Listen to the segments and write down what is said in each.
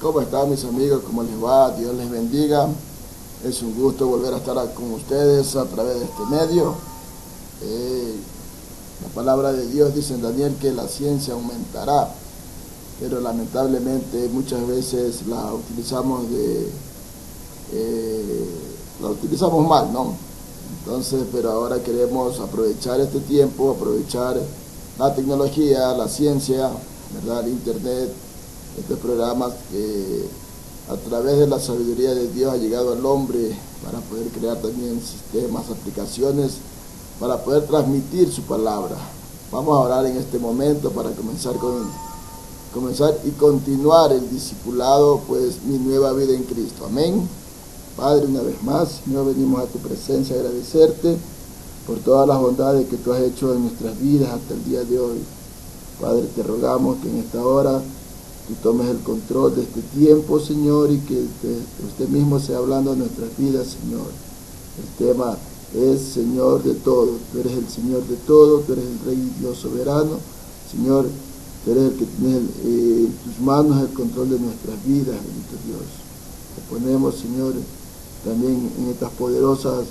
¿Cómo están mis amigos? ¿Cómo les va? Dios les bendiga. Es un gusto volver a estar con ustedes a través de este medio. La palabra de Dios dice en Daniel que la ciencia aumentará, pero lamentablemente muchas veces la utilizamos mal, ¿no? Entonces, pero ahora queremos aprovechar este tiempo, aprovechar la tecnología, la ciencia, ¿verdad? El internet, estos programas que a través de la sabiduría de Dios ha llegado al hombre para poder crear también sistemas, aplicaciones, para poder transmitir su palabra. Vamos a orar en este momento para comenzar y continuar el discipulado, pues mi nueva vida en Cristo. Amén. Padre, una vez más, Señor, venimos a tu presencia a agradecerte por todas las bondades que tú has hecho en nuestras vidas hasta el día de hoy. Padre, te rogamos que en esta hora tú tomes el control de este tiempo, Señor, y que usted mismo sea hablando de nuestras vidas, Señor. El tema es Señor de todo. Tú eres el Señor de todo, tú eres el Rey y Dios soberano. Señor, tú eres el que tienes en tus manos el control de nuestras vidas, bendito Dios. Te ponemos, Señor, también en estas poderosas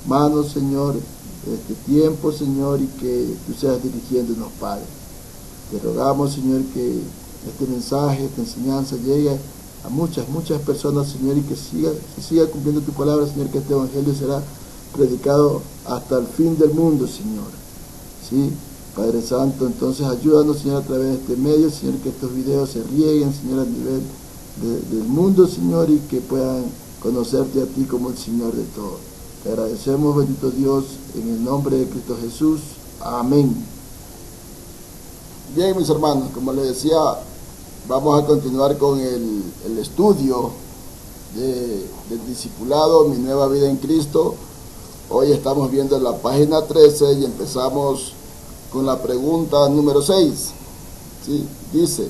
manos, Señor, este tiempo, Señor, y que tú seas dirigiéndonos, Padre. Te rogamos, Señor, que este mensaje, esta enseñanza llegue a muchas personas, Señor, y que siga cumpliendo tu palabra, Señor, que este evangelio será predicado hasta el fin del mundo, Señor. ¿Sí? Padre Santo, entonces ayúdanos, Señor, a través de este medio, Señor, que estos videos se rieguen, Señor, a nivel del mundo, Señor, y que puedan conocerte a ti como el Señor de todo. Te agradecemos, bendito Dios, en el nombre de Cristo Jesús. Amén. Bien, mis hermanos, como les decía, vamos a continuar con el estudio del discipulado, mi nueva vida en Cristo. Hoy estamos viendo la página 13 y empezamos con la pregunta número 6. ¿Sí? Dice,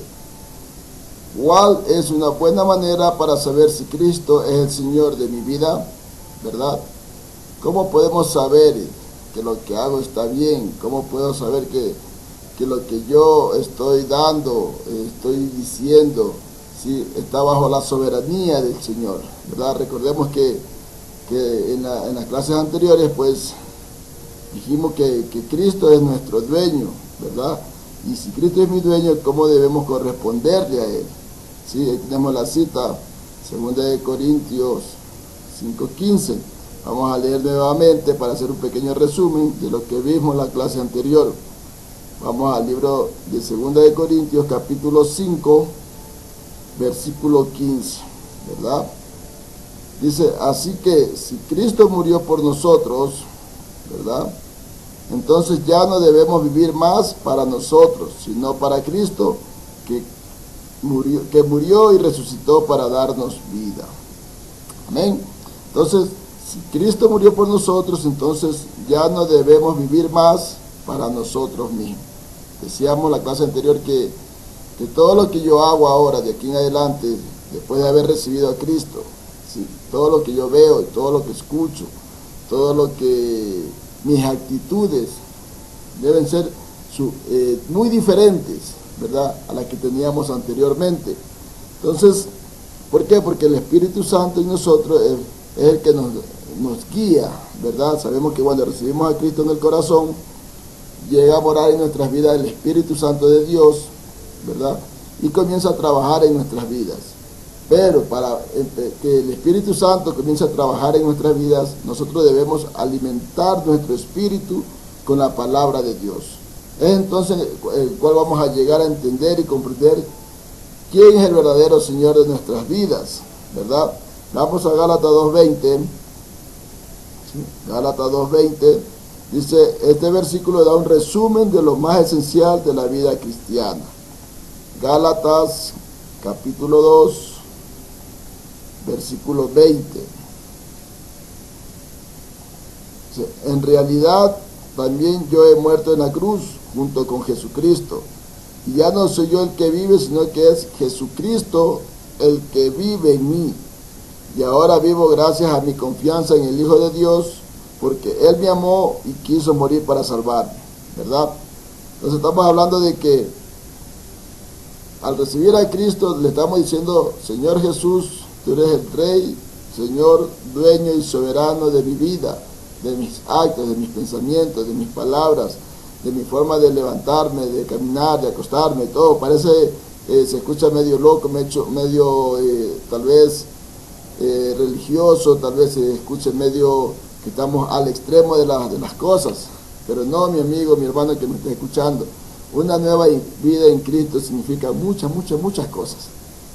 ¿cuál es una buena manera para saber si Cristo es el Señor de mi vida? ¿Verdad? ¿Cómo podemos saber que lo que hago está bien? ¿Cómo puedo saber que lo que yo estoy dando, estoy diciendo, ¿sí?, está bajo la soberanía del Señor? ¿Verdad? Recordemos que en las clases anteriores, pues, dijimos que Cristo es nuestro dueño, ¿verdad? Y si Cristo es mi dueño, ¿cómo debemos corresponderle a Él? ¿Sí? Ahí tenemos la cita, 2 Corintios 5:15. Vamos a leer nuevamente para hacer un pequeño resumen de lo que vimos en la clase anterior. Vamos al libro de 2 Corintios, capítulo 5, versículo 15, ¿verdad? Dice, así que si Cristo murió por nosotros, ¿verdad?, entonces ya no debemos vivir más para nosotros, sino para Cristo, que murió y resucitó para darnos vida. Amén. Entonces, si Cristo murió por nosotros, entonces ya no debemos vivir más para nosotros mismos. Decíamos en la clase anterior que todo lo que yo hago ahora, de aquí en adelante, después de haber recibido a Cristo, ¿sí?, todo lo que yo veo, todo lo que escucho, todo lo que mis actitudes deben ser muy diferentes, ¿verdad?, a las que teníamos anteriormente. Entonces, ¿por qué? Porque el Espíritu Santo en nosotros es el que nos guía, ¿verdad? Sabemos que cuando recibimos a Cristo en el corazón, llega a morar en nuestras vidas el Espíritu Santo de Dios, ¿verdad?, y comienza a trabajar en nuestras vidas. Pero para que el Espíritu Santo comience a trabajar en nuestras vidas, nosotros debemos alimentar nuestro espíritu con la palabra de Dios. Es entonces el cual vamos a llegar a entender y comprender quién es el verdadero Señor de nuestras vidas, ¿verdad? Vamos a Gálatas 2:20. ¿Sí? Gálatas 2:20 dice, este versículo da un resumen de lo más esencial de la vida cristiana. Gálatas capítulo 2, versículo 20. En realidad, también yo he muerto en la cruz junto con Jesucristo. Y ya no soy yo el que vive, sino que es Jesucristo el que vive en mí. Y ahora vivo gracias a mi confianza en el Hijo de Dios, porque Él me amó y quiso morir para salvarme, ¿verdad? Entonces estamos hablando de que Al recibir a Cristo le estamos diciendo: Señor Jesús, tú eres el Rey, Señor, dueño y soberano de mi vida, de mis actos, de mis pensamientos, de mis palabras, de mi forma de levantarme, de caminar, de acostarme, todo. Parece, se escucha medio loco, medio tal vez religioso, tal vez se escuche medio que estamos al extremo de las cosas. Pero no, mi amigo, mi hermano que me está escuchando, una nueva vida en Cristo significa muchas cosas,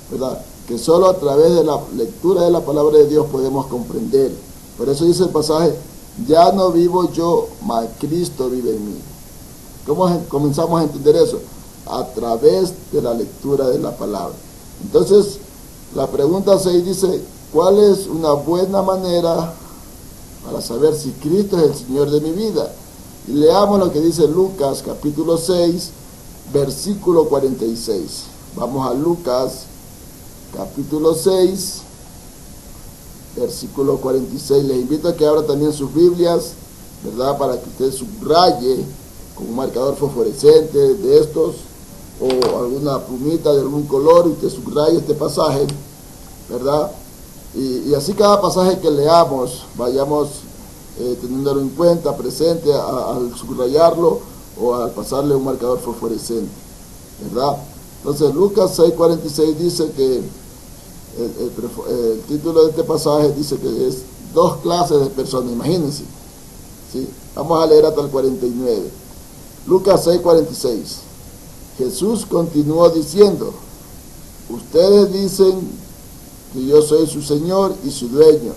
¿verdad? Que solo a través de la lectura de la palabra de Dios podemos comprender. Por eso dice el pasaje: ya no vivo yo, mas Cristo vive en mí. ¿Cómo comenzamos a entender eso? A través de la lectura de la palabra. Entonces, la pregunta 6 dice: ¿cuál es una buena manera para saber si Cristo es el Señor de mi vida? Y leamos lo que dice Lucas capítulo 6, versículo 46. Vamos a Lucas capítulo 6, versículo 46. Les invito a que abran también sus Biblias, ¿verdad? Para que usted subraye con un marcador fosforescente de estos, o alguna plumita de algún color, y usted subraye este pasaje, ¿verdad? Y así cada pasaje que leamos, vayamos teniéndolo en cuenta, presente, al subrayarlo o al pasarle un marcador fosforescente, ¿verdad? Entonces Lucas 6:46 dice que el título de este pasaje dice que es dos clases de personas, imagínense, ¿sí? Vamos a leer hasta el 49. Lucas 6:46. Jesús continuó diciendo: ustedes dicen que yo soy su Señor y su dueño,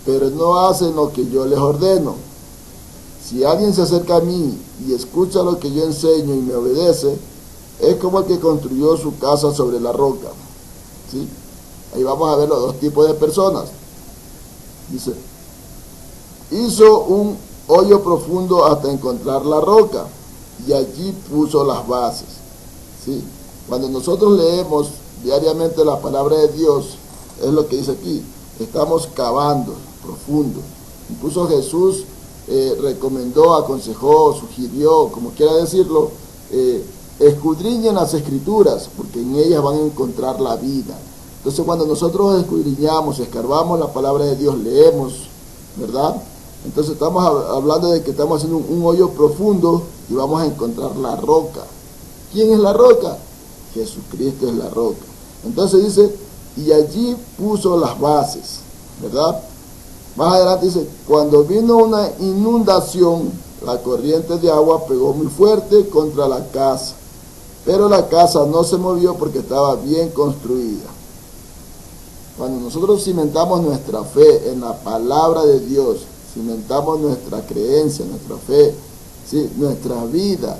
pero no hacen lo que yo les ordeno. Si alguien se acerca a mí y escucha lo que yo enseño y me obedece, es como el que construyó su casa sobre la roca, ¿sí? Ahí vamos a ver los dos tipos de personas. Dice: hizo un hoyo profundo hasta encontrar la roca, y allí puso las bases, ¿sí? Cuando nosotros leemos diariamente la palabra de Dios, es lo que dice aquí: estamos cavando profundo. Incluso Jesús recomendó, aconsejó, sugirió, como quiera decirlo, escudriñen las Escrituras, porque en ellas van a encontrar la vida. Entonces, cuando nosotros escudriñamos, escarbamos la palabra de Dios, leemos, ¿verdad? Entonces estamos hablando de que estamos haciendo un hoyo profundo y vamos a encontrar la roca. ¿Quién es la roca? Jesucristo es la roca. Entonces dice: y allí puso las bases, ¿verdad? Más adelante dice: cuando vino una inundación, la corriente de agua pegó muy fuerte contra la casa, pero la casa no se movió porque estaba bien construida. Cuando nosotros cimentamos nuestra fe en la palabra de Dios, cimentamos nuestra creencia, nuestra fe, ¿sí?, nuestra vida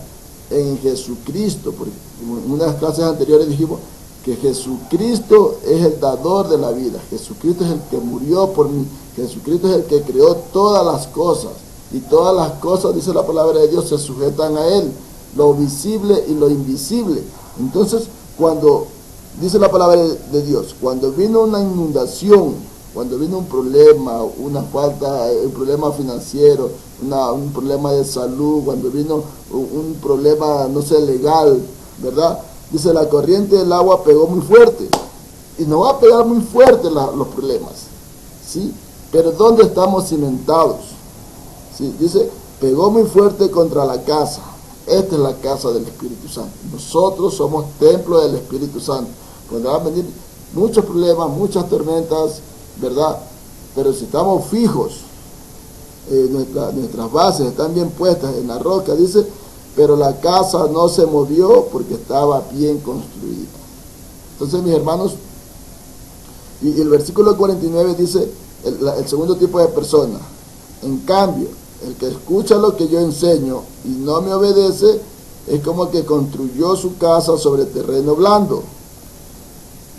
en Jesucristo, porque en unas clases anteriores dijimos que Jesucristo es el dador de la vida, Jesucristo es el que murió por mí, Jesucristo es el que creó todas las cosas, y todas las cosas, dice la palabra de Dios, se sujetan a Él, lo visible y lo invisible. Entonces, cuando dice la palabra de Dios, cuando vino una inundación, cuando vino un problema, una falta, un problema financiero, un problema de salud, cuando vino un problema, no sé, legal, ¿verdad? Dice: la corriente del agua pegó muy fuerte. Y nos va a pegar muy fuerte los problemas, ¿sí? Pero ¿dónde estamos cimentados? ¿Sí? Dice: pegó muy fuerte contra la casa. Esta es la casa del Espíritu Santo. Nosotros somos templo del Espíritu Santo. Podrán venir muchos problemas, muchas tormentas, ¿verdad? Pero si estamos fijos, nuestras bases están bien puestas en la roca, dice: pero la casa no se movió porque estaba bien construida. Entonces, mis hermanos, y el versículo 49 dice el segundo tipo de persona: en cambio, el que escucha lo que yo enseño y no me obedece, es como el que construyó su casa sobre terreno blando.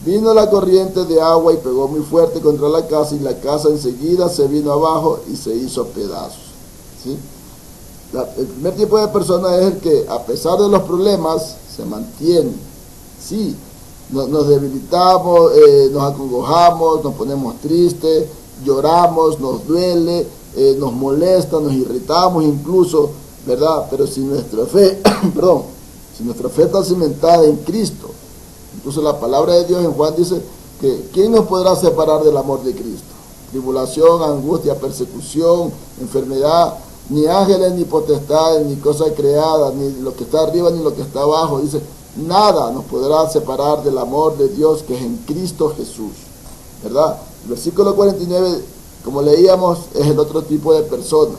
Vino la corriente de agua y pegó muy fuerte contra la casa, y la casa enseguida se vino abajo y se hizo pedazos, ¿sí? El primer tipo de persona es el que, a pesar de los problemas, se mantiene. Sí, nos debilitamos, nos acongojamos, nos ponemos tristes, lloramos, nos duele, nos molesta, nos irritamos incluso, ¿verdad? Pero si nuestra fe, si nuestra fe está cimentada en Cristo, Incluso la palabra de Dios en Juan dice que ¿quién nos podrá separar del amor de Cristo? Tribulación, angustia, persecución, enfermedad, ni ángeles, ni potestades, ni cosas creadas, ni lo que está arriba, ni lo que está abajo. Dice, nada nos podrá separar del amor de Dios que es en Cristo Jesús, ¿verdad? El versículo 49, como leíamos, es el otro tipo de persona.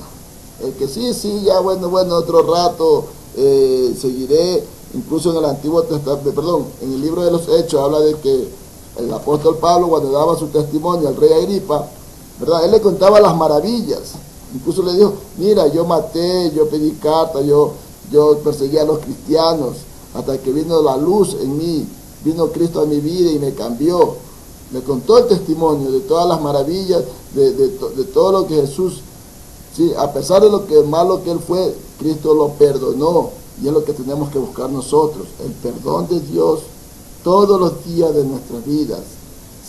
El que sí, ya bueno, otro rato seguiré. Incluso en el Antiguo Testamento, en el libro de los Hechos habla de que el apóstol Pablo, cuando daba su testimonio al rey Agripa, ¿verdad? Él le contaba las maravillas. Incluso le dijo, mira, yo maté, yo pedí cartas, yo perseguí a los cristianos, hasta que vino la luz en mí, vino Cristo a mi vida y me cambió. Le contó el testimonio de todas las maravillas, de todo lo que Jesús, sí, a pesar de lo que malo que él fue, Cristo lo perdonó. Y es lo que tenemos que buscar nosotros, el perdón de Dios todos los días de nuestras vidas.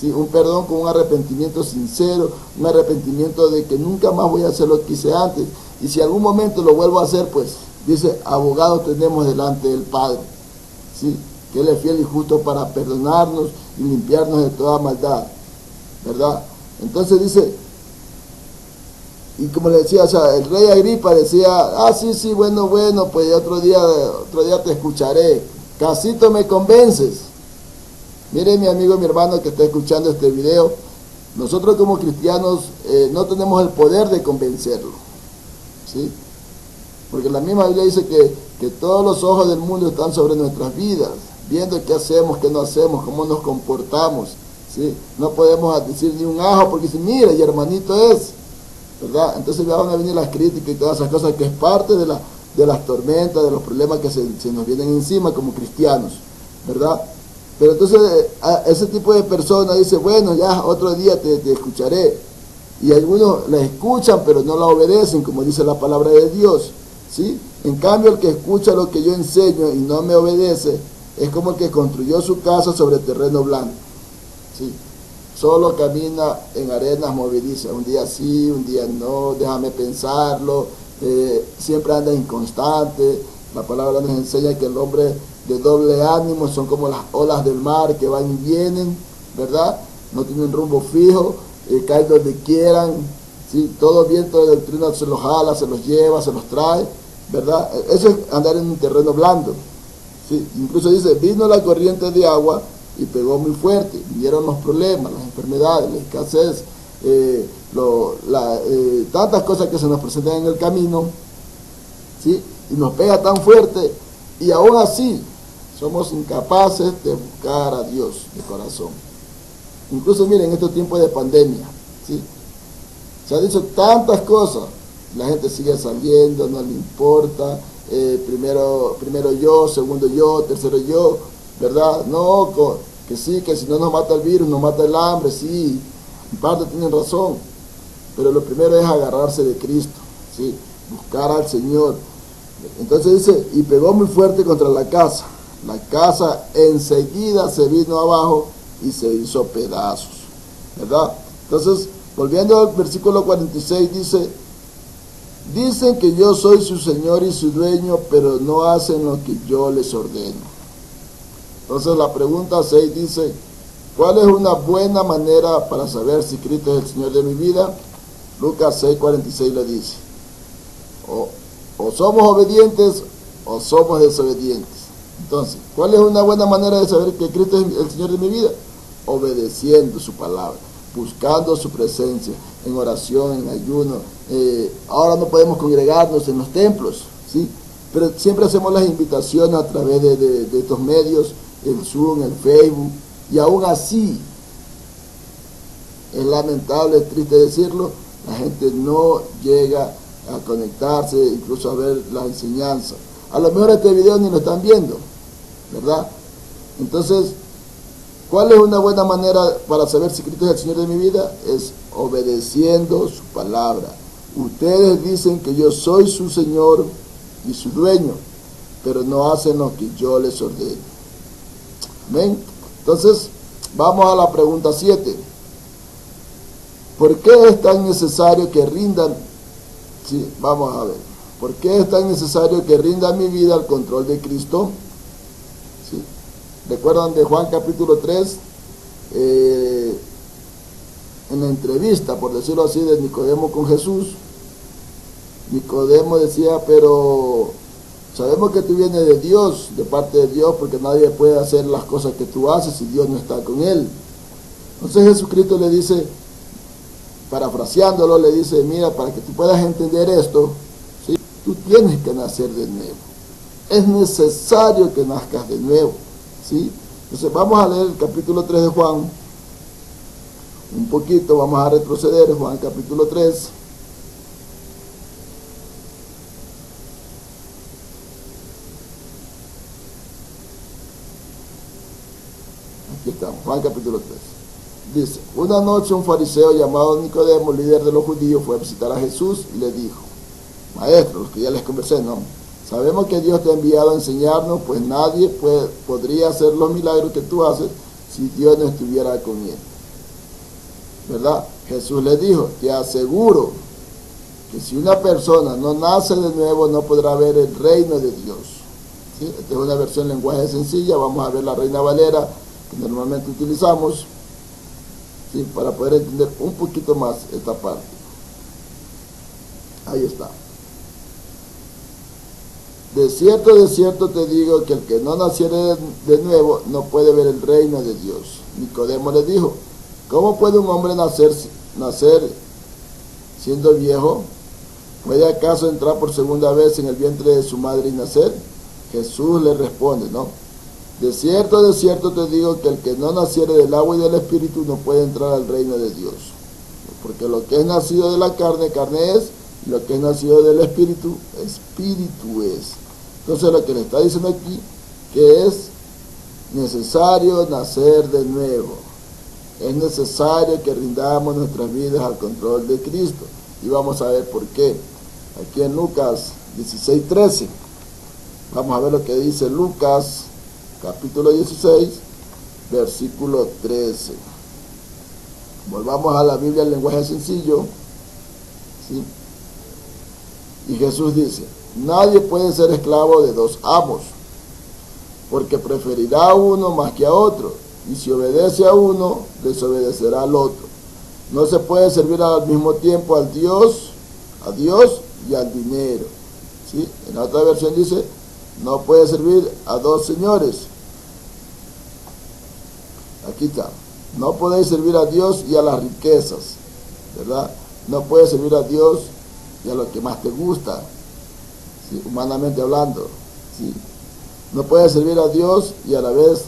¿Sí? Un perdón con un arrepentimiento sincero, un arrepentimiento de que nunca más voy a hacer lo que hice antes. Y si algún momento lo vuelvo a hacer, pues dice, abogado tenemos delante del Padre, ¿sí? Que Él es fiel y justo para perdonarnos y limpiarnos de toda maldad, ¿verdad? Entonces dice, y como le decía, o sea, el rey Agripa decía, sí, bueno, pues otro día te escucharé, casito me convences. Mire, mi amigo, mi hermano que está escuchando este video, nosotros como cristianos no tenemos el poder de convencerlo, ¿sí? Porque la misma Biblia dice que todos los ojos del mundo están sobre nuestras vidas, viendo qué hacemos, qué no hacemos, cómo nos comportamos, ¿sí? No podemos decir ni un ajo porque dicen, mira, y hermanito es, ¿verdad? Entonces ya van a venir las críticas y todas esas cosas, que es parte de las tormentas, de los problemas que se nos vienen encima como cristianos, ¿verdad? Pero entonces ese tipo de personas dice, bueno, ya otro día te escucharé. Y algunos la escuchan pero no la obedecen, como dice la palabra de Dios, ¿sí? En cambio, el que escucha lo que yo enseño y no me obedece es como el que construyó su casa sobre terreno blanco, ¿sí? Solo camina en arenas movedizas, un día sí, un día no, déjame pensarlo, siempre anda inconstante. La palabra nos enseña que el hombre de doble ánimo son como las olas del mar que van y vienen, ¿verdad? No tienen rumbo fijo, caen donde quieran, ¿sí? Todo viento de doctrina se los jala, se los lleva, se los trae, ¿verdad? Eso es andar en un terreno blando, ¿sí? Incluso dice, vino la corriente de agua y pegó muy fuerte, vinieron los problemas, las enfermedades, la escasez, tantas cosas que se nos presentan en el camino, ¿sí? Y nos pega tan fuerte, y aún así somos incapaces de buscar a Dios de corazón. Incluso miren, en estos tiempos de pandemia, ¿sí? Se han dicho tantas cosas, la gente sigue saliendo, no le importa, primero yo, segundo yo, tercero yo, ¿verdad? No, que sí, que si no nos mata el virus, nos mata el hambre, sí, en parte tienen razón, pero lo primero es agarrarse de Cristo, ¿sí? Buscar al Señor. Entonces dice, y pegó muy fuerte contra la casa enseguida se vino abajo y se hizo pedazos, ¿verdad? Entonces, volviendo al versículo 46, dicen que yo soy su Señor y su dueño, pero no hacen lo que yo les ordeno. Entonces la pregunta 6 dice, ¿cuál es una buena manera para saber si Cristo es el Señor de mi vida? Lucas 6:46 le dice, o somos obedientes o somos desobedientes. Entonces, ¿cuál es una buena manera de saber que Cristo es el Señor de mi vida? Obedeciendo su palabra, buscando su presencia, en oración, en ayuno. Ahora no podemos congregarnos en los templos, ¿sí? Pero siempre hacemos las invitaciones a través de estos medios, el Zoom, el Facebook, y aún así, es lamentable, es triste decirlo, la gente no llega a conectarse, incluso a ver la enseñanza. A lo mejor este video ni lo están viendo, ¿verdad? Entonces, ¿cuál es una buena manera para saber si Cristo es el Señor de mi vida? Es obedeciendo su palabra. Ustedes dicen que yo soy su Señor y su dueño, pero no hacen lo que yo les ordeno. ¿Ven? Entonces, vamos a la pregunta 7. ¿Por qué es tan necesario que rindan? Sí, vamos a ver. ¿Por qué es tan necesario que rinda mi vida al control de Cristo? ¿Sí? ¿Recuerdan de Juan capítulo 3? En la entrevista, por decirlo así, de Nicodemo con Jesús, Nicodemo decía, pero sabemos que tú vienes de Dios, de parte de Dios, porque nadie puede hacer las cosas que tú haces si Dios no está con él. Entonces Jesucristo le dice, parafraseándolo, le dice, mira, para que tú puedas entender esto, ¿sí?, tú tienes que nacer de nuevo. Es necesario que nazcas de nuevo, ¿sí? Entonces vamos a leer el capítulo 3 de Juan, un poquito, vamos a retroceder, Juan capítulo 3. Aquí estamos, Juan capítulo 3. Dice, una noche un fariseo llamado Nicodemo, líder de los judíos, fue a visitar a Jesús y le dijo, maestro, los que ya les conversé, ¿no? Sabemos que Dios te ha enviado a enseñarnos, pues nadie podría hacer los milagros que tú haces si Dios no estuviera con él. ¿Verdad? Jesús le dijo, te aseguro que si una persona no nace de nuevo no podrá ver el reino de Dios. ¿Sí? Esta es una versión en lenguaje sencilla, vamos a ver la Reina Valera que normalmente utilizamos, ¿sí?, para poder entender un poquito más esta parte. Ahí está. De cierto te digo que el que no naciere de nuevo no puede ver el reino de Dios. Nicodemo le dijo, ¿cómo puede un hombre nacer siendo viejo? ¿Puede acaso entrar por segunda vez en el vientre de su madre y nacer? Jesús le responde, ¿no? De cierto te digo que el que no naciere del agua y del espíritu no puede entrar al reino de Dios. Porque lo que es nacido de la carne, carne es, y lo que es nacido del espíritu, espíritu es. Entonces lo que le está diciendo aquí, que es necesario nacer de nuevo. Es necesario que rindamos nuestras vidas al control de Cristo. Y vamos a ver por qué. Aquí en Lucas 16:13. Vamos a ver lo que dice Lucas, capítulo 16, versículo 13. Volvamos a la Biblia en lenguaje sencillo, ¿sí? Y Jesús dice, nadie puede ser esclavo de dos amos, porque preferirá a uno más que a otro, y si obedece a uno, desobedecerá al otro. No se puede servir al mismo tiempo a Dios y al dinero. ¿Sí? En la otra versión dice, no puede servir a dos señores. Aquí está. No podéis servir a Dios y a las riquezas, ¿verdad? No puedes servir a Dios y a lo que más te gusta, ¿sí?, humanamente hablando, ¿sí? No puedes servir a Dios y a la vez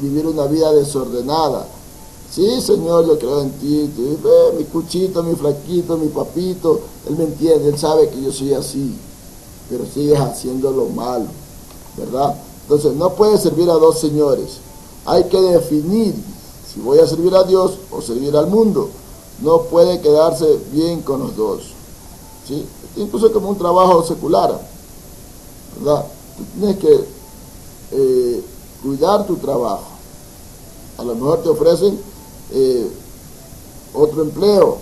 vivir una vida desordenada. Sí, Señor, yo creo en ti, mi cuchito, mi flaquito, mi papito, Él me entiende, Él sabe que yo soy así, pero sigues haciendo lo malo, ¿verdad? Entonces, no puedes servir a dos señores. Hay que definir si voy a servir a Dios o servir al mundo. No puede quedarse bien con los dos, ¿sí? Incluso como un trabajo secular, ¿verdad? Tú tienes que cuidar tu trabajo. A lo mejor te ofrecen otro empleo,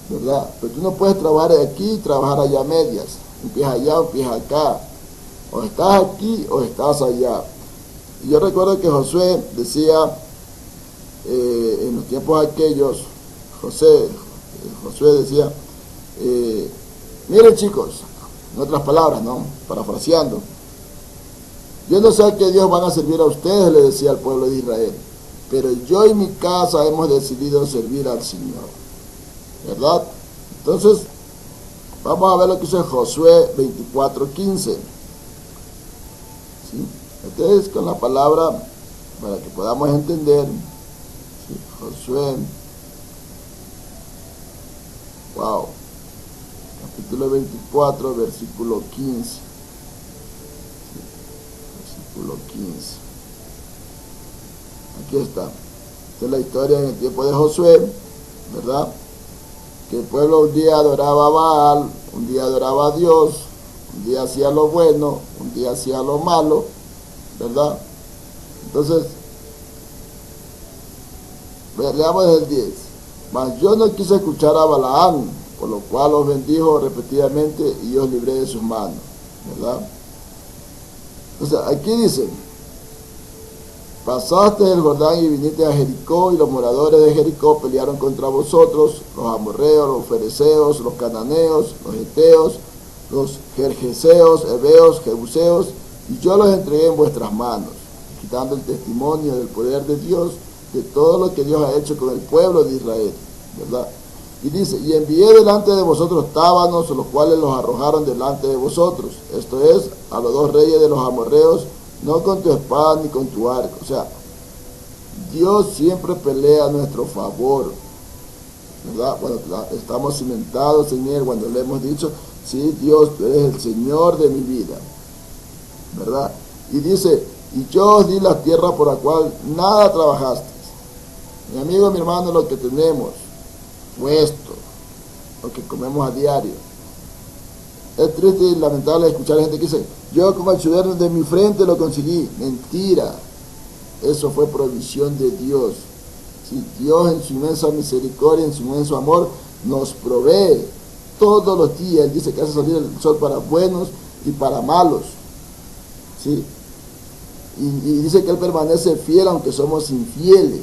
¿verdad? Pero tú no puedes trabajar aquí y trabajar allá a medias. Un pie allá, un pie acá. O estás aquí o estás allá. Y yo recuerdo que Josué decía, en los tiempos aquellos, Josué decía, miren chicos, en otras palabras, ¿no?, parafraseando, yo no sé a qué Dios van a servir a ustedes, le decía al pueblo de Israel, pero yo y mi casa hemos decidido servir al Señor, ¿verdad? Entonces, vamos a ver lo que dice Josué 24:15. ¿Sí? Este es con la palabra para que podamos entender. ¿Sí? Josué, wow, capítulo 24, versículo 15. ¿Sí? Versículo 15. Aquí está. Esta es la historia en el tiempo de Josué, ¿verdad? Que el pueblo un día adoraba a Baal, un día adoraba a Dios, un día hacía lo bueno, un día hacía lo malo, ¿verdad? Entonces, leamos desde el 10. Mas yo no quise escuchar a Balaam, por lo cual los bendijo repetidamente y os libré de sus manos, ¿verdad? Entonces, aquí dice, pasaste el Jordán y viniste a Jericó, y los moradores de Jericó pelearon contra vosotros, los amorreos, los fereceos, los cananeos, los heteos, los gergeseos, heveos, jebuseos, y yo los entregué en vuestras manos, quitando el testimonio del poder de Dios, de todo lo que Dios ha hecho con el pueblo de Israel, ¿verdad? Y dice, y envié delante de vosotros tábanos, los cuales los arrojaron delante de vosotros, esto es, a los dos reyes de los amorreos, no con tu espada ni con tu arco. O sea, Dios siempre pelea a nuestro favor, ¿verdad? Bueno, estamos cimentados en Él, cuando le hemos dicho, sí, Dios, tú eres el Señor de mi vida, ¿verdad? Y dice, y yo os di la tierra por la cual nada trabajaste. Mi amigo, mi hermano, lo que tenemos puesto, lo que comemos a diario. Es triste y lamentable escuchar a gente que dice, yo con el sudor de mi frente lo conseguí. Mentira. Eso fue provisión de Dios. Sí, Dios en su inmensa misericordia, en su inmenso amor, nos provee todos los días. Él dice que hace salir el sol para buenos y para malos. ¿Sí? Y dice que Él permanece fiel aunque somos infieles.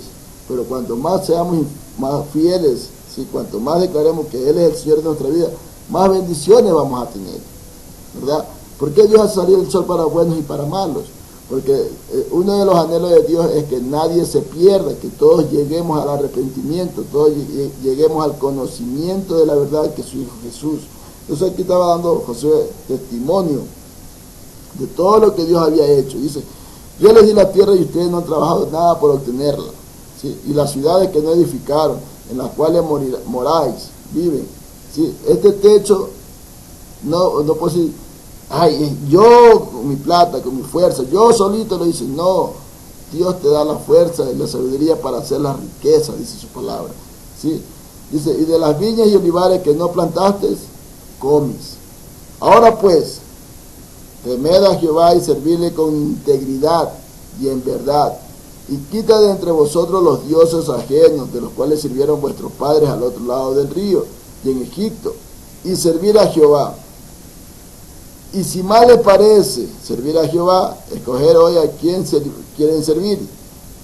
Pero cuanto más seamos más fieles, ¿sí? Cuanto más declaremos que Él es el Señor de nuestra vida, más bendiciones vamos a tener, ¿verdad? ¿Por qué Dios hace salir el sol para buenos y para malos? Porque uno de los anhelos de Dios es que nadie se pierda, que todos lleguemos al arrepentimiento, todos lleguemos al conocimiento de la verdad que es su Hijo Jesús. Entonces aquí estaba dando Josué testimonio de todo lo que Dios había hecho. Dice, yo les di la tierra y ustedes no han trabajado nada por obtenerla, ¿sí? Y las ciudades que no edificaron, en las cuales moráis, viven. ¿Sí? Este techo, no puedo decir, ay, yo con mi plata, con mi fuerza, yo solito lo hice. No, Dios te da la fuerza y la sabiduría para hacer la riqueza, dice su palabra. ¿Sí? Dice, y de las viñas y olivares que no plantaste, comes. Ahora pues, temed a Jehová y servirle con integridad y en verdad. Y quita de entre vosotros los dioses ajenos, de los cuales sirvieron vuestros padres al otro lado del río y en Egipto, y servir a Jehová. Y si mal les parece servir a Jehová, escoger hoy a quién quieren servir,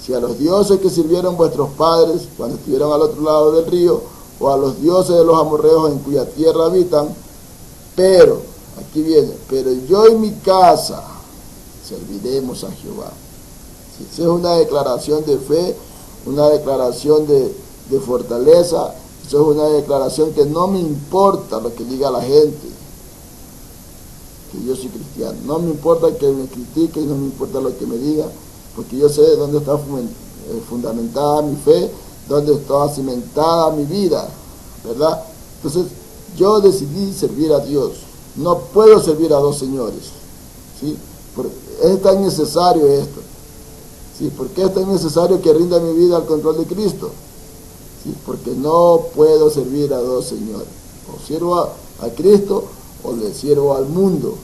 si a los dioses que sirvieron vuestros padres cuando estuvieron al otro lado del río, o a los dioses de los amorreos en cuya tierra habitan. Pero, aquí viene, pero yo y mi casa serviremos a Jehová. Sí, esa es una declaración de fe, una declaración de fortaleza. Eso es una declaración que no me importa lo que diga la gente, que yo soy cristiano. No me importa que me critiquen, no me importa lo que me digan, porque yo sé dónde está fundamentada mi fe, dónde está cimentada mi vida, ¿verdad? Entonces, yo decidí servir a Dios. No puedo servir a dos señores, ¿sí? Es tan necesario esto, ¿sí? ¿Por qué es tan necesario que rinda mi vida al control de Cristo? ¿Sí? Porque no puedo servir a dos señores. O sirvo a Cristo o le sirvo al mundo,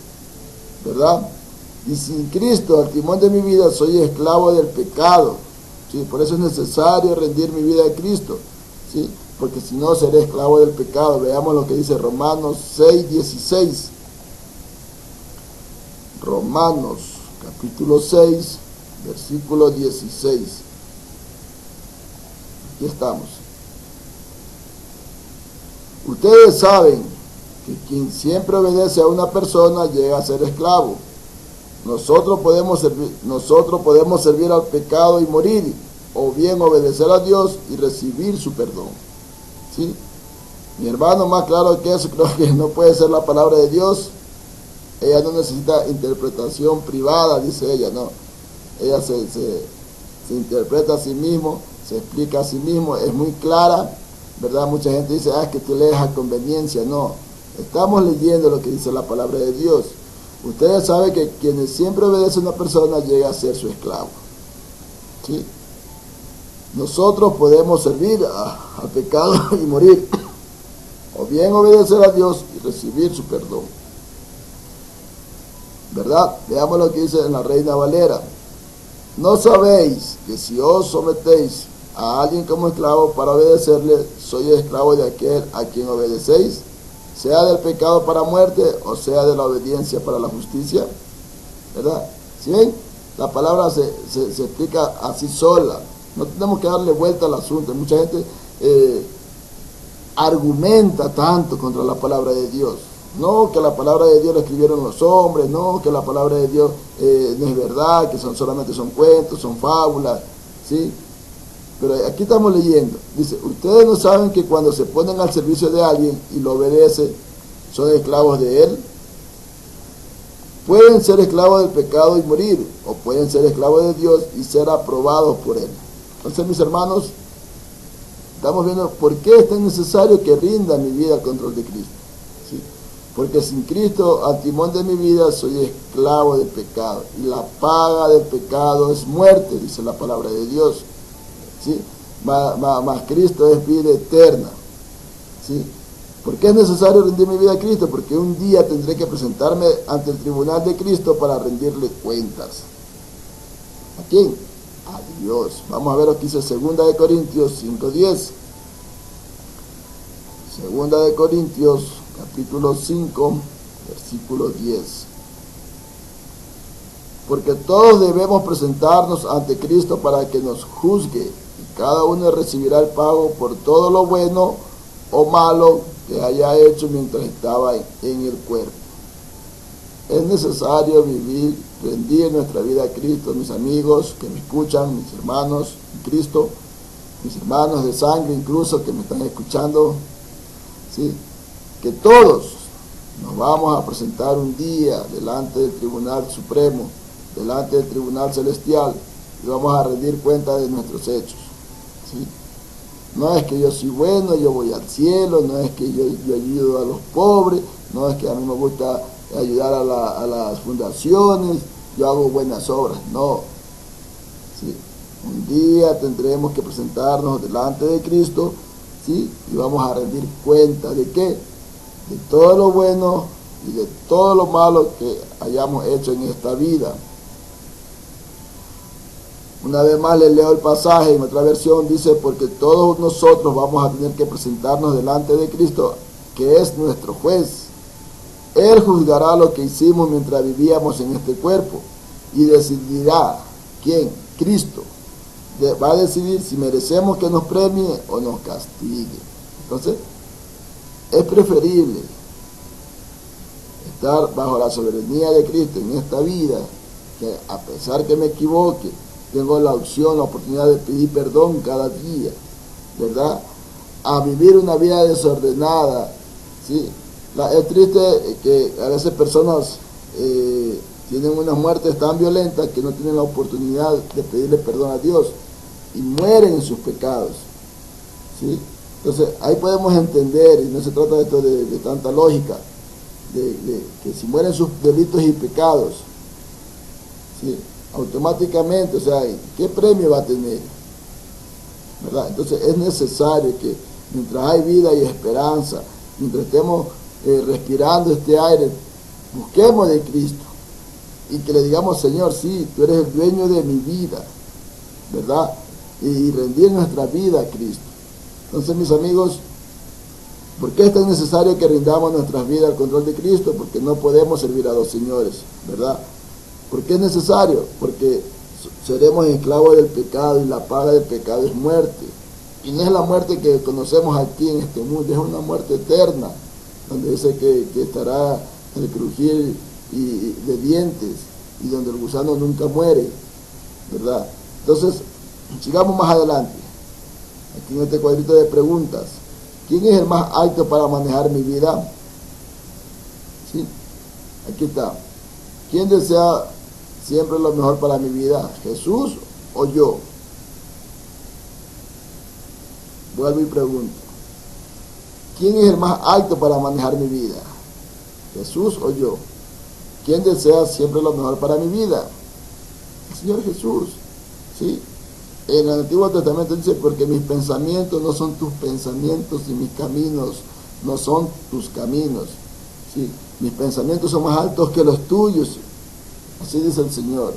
¿verdad? Y sin Cristo al timón de mi vida soy esclavo del pecado, ¿sí? Por eso es necesario rendir mi vida a Cristo, ¿sí? Porque si no seré esclavo del pecado. Veamos lo que dice Romanos 6:16. Romanos capítulo 6, versículo 16. Aquí estamos. Ustedes saben que quien siempre obedece a una persona llega a ser esclavo. Nosotros podemos servir al pecado y morir, o bien obedecer a Dios y recibir su perdón. ¿Sí? Mi hermano, más claro que eso, creo que no puede ser la palabra de Dios. Ella no necesita interpretación privada, dice ella, no. Ella se interpreta a sí mismo, se explica a sí mismo, es muy clara, ¿verdad? Mucha gente dice, es que tú lees a conveniencia. No, estamos leyendo lo que dice la palabra de Dios. Ustedes saben que quienes siempre obedecen a una persona llega a ser su esclavo, ¿sí? Nosotros podemos servir al pecado y morir, o bien obedecer a Dios y recibir su perdón, ¿verdad? Veamos lo que dice en la Reina Valera. ¿No sabéis que si os sometéis a alguien como esclavo para obedecerle, soy esclavo de aquel a quien obedecéis, sea del pecado para muerte o sea de la obediencia para la justicia? ¿Verdad? ¿Sí ven? La palabra se explica así sola. No tenemos que darle vuelta al asunto. Mucha gente argumenta tanto contra la palabra de Dios. No, que la palabra de Dios la escribieron los hombres, no, que la palabra de Dios no es verdad, que solamente son cuentos, son fábulas, ¿sí? Pero aquí estamos leyendo, dice, ustedes no saben que cuando se ponen al servicio de alguien y lo obedecen, son esclavos de él. Pueden ser esclavos del pecado y morir, o pueden ser esclavos de Dios y ser aprobados por él. Entonces, mis hermanos, estamos viendo por qué es tan necesario que rinda mi vida al control de Cristo. ¿Sí? Porque sin Cristo, al timón de mi vida, soy esclavo del pecado. Y la paga del pecado es muerte, dice la palabra de Dios. ¿Sí? Mas Cristo es vida eterna. ¿Sí? ¿Por qué es necesario rendir mi vida a Cristo? Porque un día tendré que presentarme ante el tribunal de Cristo para rendirle cuentas. ¿A quién? A Dios. Vamos a ver lo que dice 2 Corintios 5:10. 2 Corintios capítulo 5, versículo 10. Porque todos debemos presentarnos ante Cristo para que nos juzgue, y cada uno recibirá el pago por todo lo bueno o malo que haya hecho mientras estaba en el cuerpo. Es necesario rendir nuestra vida a Cristo, mis amigos que me escuchan, mis hermanos en Cristo, mis hermanos de sangre incluso que me están escuchando, ¿sí? Que todos nos vamos a presentar un día delante del Tribunal Supremo, delante del Tribunal Celestial, y vamos a rendir cuenta de nuestros hechos, ¿sí? No es que yo soy bueno, yo voy al cielo, no es que yo ayudo a los pobres, no es que a mí me gusta ayudar a las fundaciones, yo hago buenas obras, no. ¿Sí? Un día tendremos que presentarnos delante de Cristo, ¿sí? Y vamos a rendir cuenta de qué, de todo lo bueno y de todo lo malo que hayamos hecho en esta vida. Una vez más les leo el pasaje, en otra versión dice, porque todos nosotros vamos a tener que presentarnos delante de Cristo, que es nuestro juez. Él juzgará lo que hicimos mientras vivíamos en este cuerpo y decidirá, ¿quién? Cristo. Va a decidir si merecemos que nos premie o nos castigue. Entonces, es preferible estar bajo la soberanía de Cristo en esta vida, que a pesar que me equivoque, tengo la opción, la oportunidad de pedir perdón cada día, ¿verdad? A vivir una vida desordenada, ¿sí? Es triste que a veces personas tienen unas muertes tan violentas que no tienen la oportunidad de pedirle perdón a Dios y mueren en sus pecados, ¿sí? Entonces ahí podemos entender, y no se trata de esto de tanta lógica, de que si mueren sus delitos y pecados, ¿sí? Automáticamente, o sea, ¿qué premio va a tener? ¿Verdad? Entonces es necesario que mientras hay vida y esperanza, mientras estemos respirando este aire, busquemos de Cristo y que le digamos, Señor, sí, tú eres el dueño de mi vida, ¿verdad? Y rendir nuestra vida a Cristo. Entonces, mis amigos, ¿por qué es tan necesario que rindamos nuestras vidas al control de Cristo? Porque no podemos servir a dos señores, ¿verdad? ¿Por qué es necesario? Porque seremos esclavos del pecado y la paga del pecado es muerte. Y no es la muerte que conocemos aquí en este mundo, es una muerte eterna, donde dice que estará el crujir de dientes y donde el gusano nunca muere, ¿verdad? Entonces, sigamos más adelante. Aquí en este cuadrito de preguntas, ¿quién es el más apto para manejar mi vida? ¿Sí? Aquí está. ¿Quién desea siempre lo mejor para mi vida? ¿Jesús o yo? Vuelvo y pregunto. ¿Quién es el más apto para manejar mi vida? ¿Jesús o yo? ¿Quién desea siempre lo mejor para mi vida? El Señor Jesús. ¿Sí? En el Antiguo Testamento dice, porque mis pensamientos no son tus pensamientos y mis caminos no son tus caminos. ¿Sí? Mis pensamientos son más altos que los tuyos. Así dice el Señor.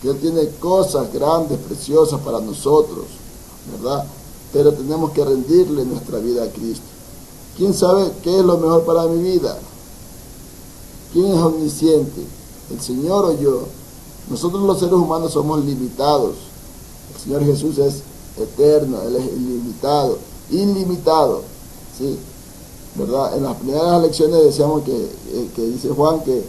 Que Él tiene cosas grandes, preciosas para nosotros, ¿verdad? Pero tenemos que rendirle nuestra vida a Cristo. ¿Quién sabe qué es lo mejor para mi vida? ¿Quién es omnisciente? ¿El Señor o yo? Nosotros los seres humanos somos limitados. El Señor Jesús es eterno, Él es ilimitado, ¿sí? ¿Verdad? En las primeras lecciones decíamos que dice Juan que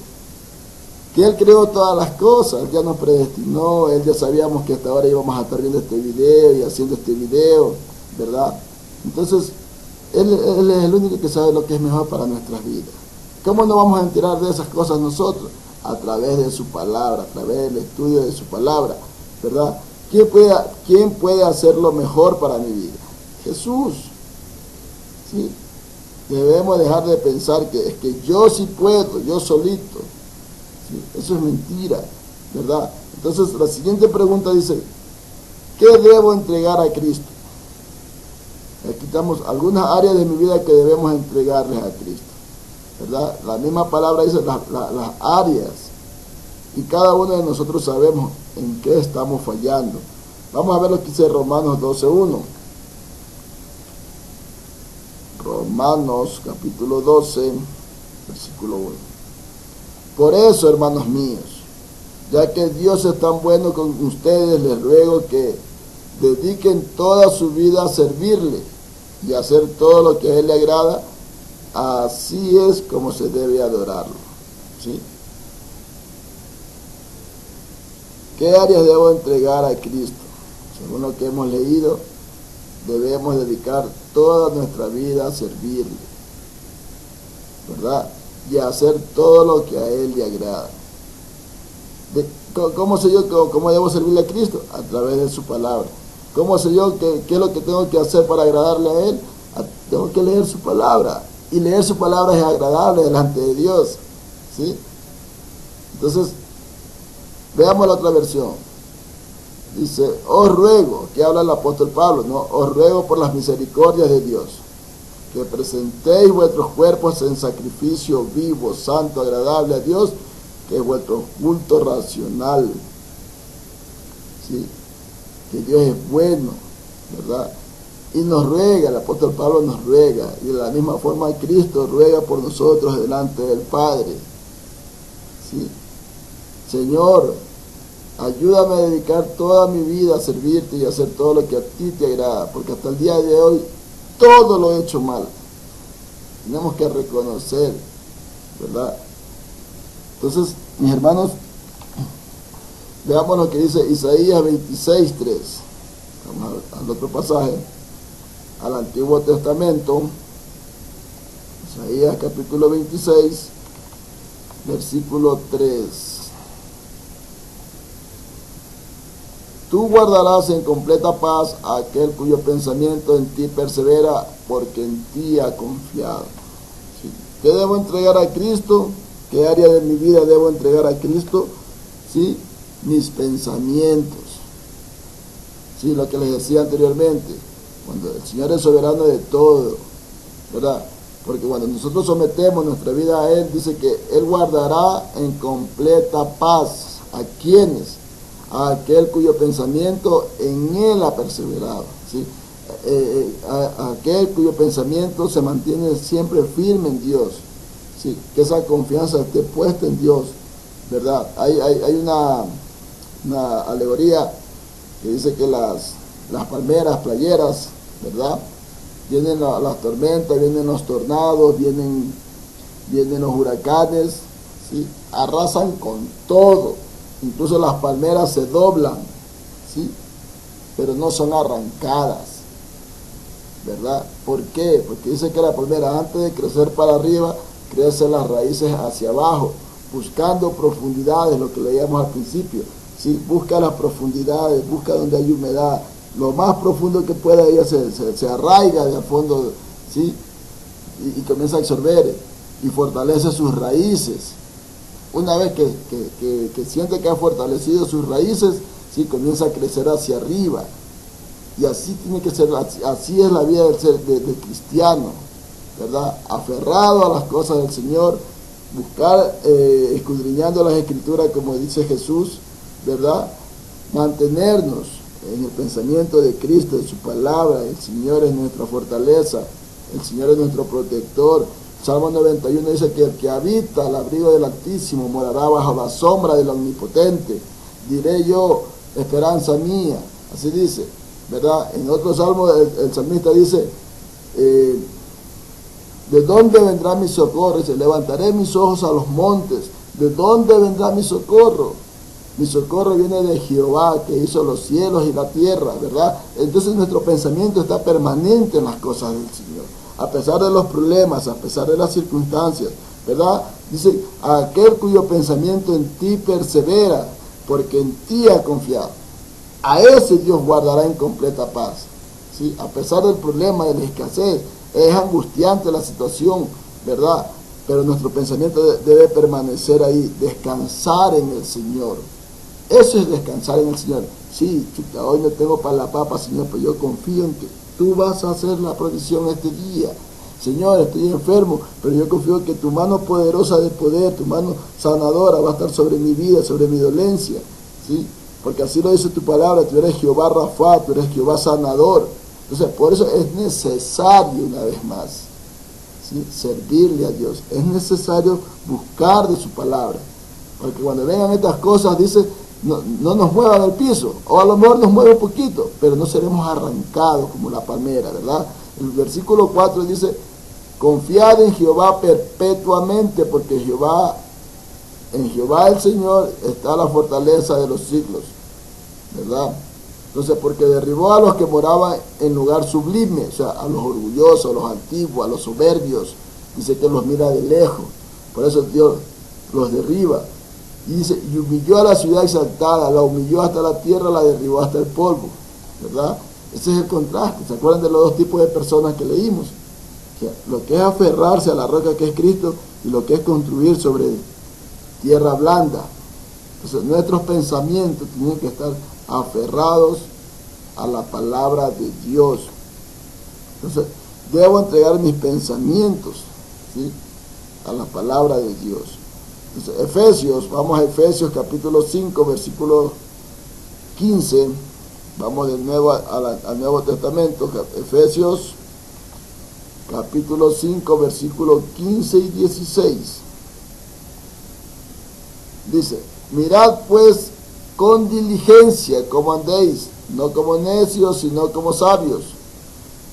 Él creó todas las cosas, Él ya nos predestinó, Él ya sabíamos que hasta ahora íbamos a estar viendo este video y haciendo este video, ¿verdad? Entonces, Él es el único que sabe lo que es mejor para nuestras vidas. ¿Cómo nos vamos a enterar de esas cosas nosotros? A través de su palabra, a través del estudio de su palabra, ¿verdad? ¿Quién puede hacer lo mejor para mi vida? Jesús, ¿sí? Debemos dejar de pensar que es que yo sí puedo, yo solito, ¿sí? Eso es mentira, ¿verdad? Entonces la siguiente pregunta dice, ¿qué debo entregar a Cristo? Aquí estamos algunas áreas de mi vida que debemos entregarles a Cristo, ¿verdad? La misma palabra dice las áreas, y cada uno de nosotros sabemos en qué estamos fallando. Vamos a ver lo que dice Romanos 12:1. Romanos capítulo 12, versículo 1. Por eso, hermanos míos, ya que Dios es tan bueno con ustedes, les ruego que dediquen toda su vida a servirle y a hacer todo lo que a Él le agrada. Así es como se debe adorarlo, ¿sí? ¿Qué áreas debo entregar a Cristo? Según lo que hemos leído, debemos dedicar toda nuestra vida a servirle, ¿verdad? Y a hacer todo lo que a Él le agrada. ¿Cómo sé yo cómo debo servirle a Cristo? A través de su palabra. ¿Cómo sé yo qué es lo que tengo que hacer para agradarle a Él? Tengo que leer su palabra. Y leer su palabra es agradable delante de Dios, ¿sí? Entonces, veamos la otra versión. Dice, os ruego, que habla el apóstol Pablo, ¿no? Os ruego por las misericordias de Dios, que presentéis vuestros cuerpos en sacrificio vivo, santo, agradable a Dios, que es vuestro culto racional, ¿sí? Que Dios es bueno, ¿verdad? Y nos ruega, el apóstol Pablo nos ruega, y de la misma forma Cristo ruega por nosotros delante del Padre, ¿sí? Señor, ayúdame a dedicar toda mi vida a servirte y a hacer todo lo que a ti te agrada, porque hasta el día de hoy todo lo he hecho mal. Tenemos que reconocer, ¿verdad? Entonces, mis hermanos, veamos lo que dice Isaías 26:3. Vamos al otro pasaje, al Antiguo Testamento, Isaías capítulo 26, versículo 3. Tú guardarás en completa paz a aquel cuyo pensamiento en ti persevera, porque en ti ha confiado. ¿Sí? ¿Qué debo entregar a Cristo? ¿Qué área de mi vida debo entregar a Cristo? ¿Sí? Mis pensamientos. ¿Sí? Lo que les decía anteriormente, cuando el Señor es soberano de todo, ¿verdad? Porque cuando nosotros sometemos nuestra vida a Él, dice que Él guardará en completa paz. ¿A quiénes? A aquel cuyo pensamiento en Él ha perseverado, ¿sí? A aquel cuyo pensamiento se mantiene siempre firme en Dios, ¿sí? Que esa confianza esté puesta en Dios, ¿verdad? Hay una alegoría que dice que las palmeras playeras, ¿verdad? Vienen las tormentas, vienen los tornados, vienen los huracanes, ¿sí? Arrasan con todo. Incluso las palmeras se doblan, ¿sí? Pero no son arrancadas, ¿verdad? ¿Por qué? Porque dice que la palmera, antes de crecer para arriba, crece las raíces hacia abajo, buscando profundidades, lo que leíamos al principio, ¿sí? Busca las profundidades, busca donde hay humedad, lo más profundo que pueda, ella se arraiga de a fondo, ¿sí? Y comienza a absorber y fortalece sus raíces. Una vez que siente que ha fortalecido sus raíces, sí, comienza a crecer hacia arriba. Y así tiene que ser, así es la vida del cristiano, ¿verdad? Aferrado a las cosas del Señor, buscar, escudriñando las Escrituras, como dice Jesús, ¿verdad? Mantenernos en el pensamiento de Cristo, de su palabra. El Señor es nuestra fortaleza, el Señor es nuestro protector. Salmo 91 dice que el que habita al abrigo del Altísimo morará bajo la sombra del Omnipotente. diré yo, esperanza mía. Así dice, ¿verdad? En otro salmo el salmista dice, ¿de dónde vendrá mi socorro? Dice, levantaré mis ojos a los montes. ¿De dónde vendrá mi socorro? Mi socorro viene de Jehová, que hizo los cielos y la tierra, ¿verdad? Entonces nuestro pensamiento está permanente en las cosas del Señor. A pesar de los problemas, a pesar de las circunstancias, ¿verdad? Dice, aquel cuyo pensamiento en ti persevera, porque en ti ha confiado. A ese Dios guardará en completa paz. ¿Sí? A pesar del problema, de la escasez, es angustiante la situación, ¿verdad? Pero nuestro pensamiento debe permanecer ahí, descansar en el Señor. Eso es descansar en el Señor. Sí, chuta, hoy no tengo para la papa, Señor, pero yo confío en que tú vas a hacer la provisión este día. Señor, estoy enfermo, pero yo confío en que tu mano poderosa de poder, tu mano sanadora va a estar sobre mi vida, sobre mi dolencia. ¿Sí? Porque así lo dice tu palabra, tú eres Jehová Rafa, tú eres Jehová sanador. Entonces, por eso es necesario, una vez más, ¿sí?, servirle a Dios. Es necesario buscar de su palabra. Porque cuando vengan estas cosas, dice, no nos muevan del piso, o a lo mejor nos mueve un poquito, pero no seremos arrancados como la palmera, ¿verdad? El versículo 4 dice, confiad en Jehová perpetuamente, porque en Jehová el Señor está la fortaleza de los siglos, ¿verdad? Entonces, porque derribó a los que moraban en lugar sublime, o sea, a los orgullosos, a los antiguos, a los soberbios, dice que los mira de lejos, por eso Dios los derriba. Y dice, y humilló a la ciudad exaltada, la humilló hasta la tierra, la derribó hasta el polvo, ¿verdad? Ese es el contraste. ¿Se acuerdan de los dos tipos de personas que leímos? Que lo que es aferrarse a la roca que es Cristo y lo que es construir sobre tierra blanda. Entonces nuestros pensamientos tienen que estar aferrados a la palabra de Dios. Entonces debo entregar mis pensamientos, ¿sí?, a la palabra de Dios. Entonces, Efesios, vamos a Efesios capítulo 5, versículo 15. Vamos de nuevo al Nuevo Testamento, Efesios capítulo 5, versículos 15 y 16. Dice, mirad pues con diligencia cómo andéis, no como necios, sino como sabios,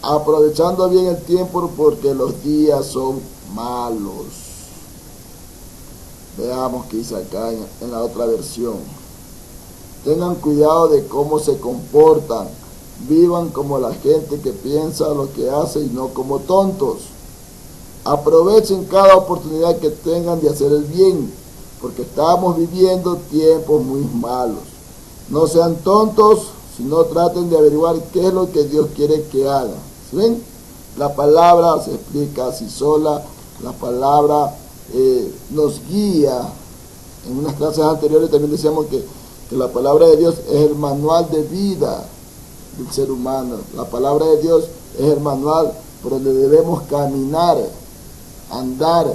aprovechando bien el tiempo, porque los días son malos. Veamos qué dice acá en la otra versión. Tengan cuidado de cómo se comportan. Vivan como la gente que piensa lo que hace y no como tontos. Aprovechen cada oportunidad que tengan de hacer el bien, porque estamos viviendo tiempos muy malos. No sean tontos, sino traten de averiguar qué es lo que Dios quiere que hagan. ¿Sí ven? La palabra se explica así sola. La palabra nos guía. En unas clases anteriores también decíamos que la palabra de Dios es el manual de vida del ser humano. La palabra de Dios es el manual por donde debemos caminar, andar,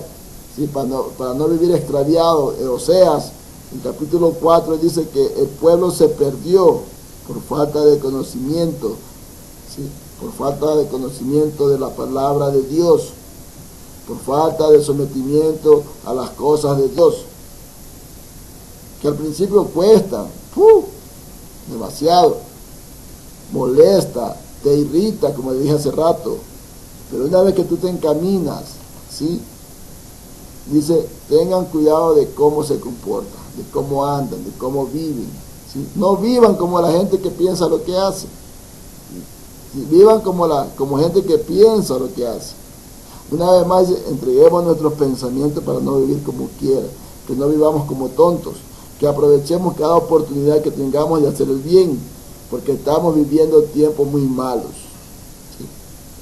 ¿sí?, para no vivir extraviado. Oseas, en capítulo 4, dice que el pueblo se perdió por falta de conocimiento, ¿sí?, por falta de conocimiento de la palabra de Dios, por falta de sometimiento a las cosas de Dios, que al principio cuestan, demasiado, molesta, te irrita, como dije hace rato, pero una vez que tú te encaminas, ¿sí?, dice, tengan cuidado de cómo se comportan, de cómo andan, de cómo viven, ¿sí? No vivan como la gente que piensa lo que hace, ¿sí? Vivan como gente que piensa lo que hace. Una vez más, entreguemos nuestros pensamientos para no vivir como quiera, que no vivamos como tontos, que aprovechemos cada oportunidad que tengamos de hacer el bien, porque estamos viviendo tiempos muy malos, ¿sí?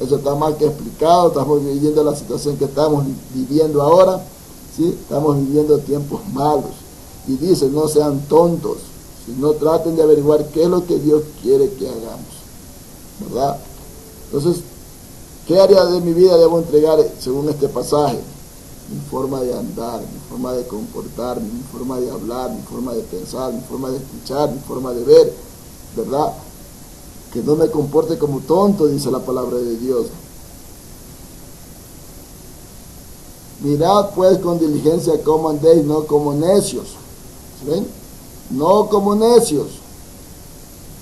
Eso está más que explicado. Estamos viviendo la situación que estamos viviendo ahora, ¿sí? Estamos viviendo tiempos malos, y dice, no sean tontos, sino traten de averiguar qué es lo que Dios quiere que hagamos, ¿verdad? Entonces, ¿qué área de mi vida debo entregar según este pasaje? Mi forma de andar, mi forma de comportarme, mi forma de hablar, mi forma de pensar, mi forma de escuchar, mi forma de ver, ¿verdad? Que no me comporte como tonto, dice la palabra de Dios. Mirad pues con diligencia cómo andéis, no como necios. ¿Sí ven? no como necios.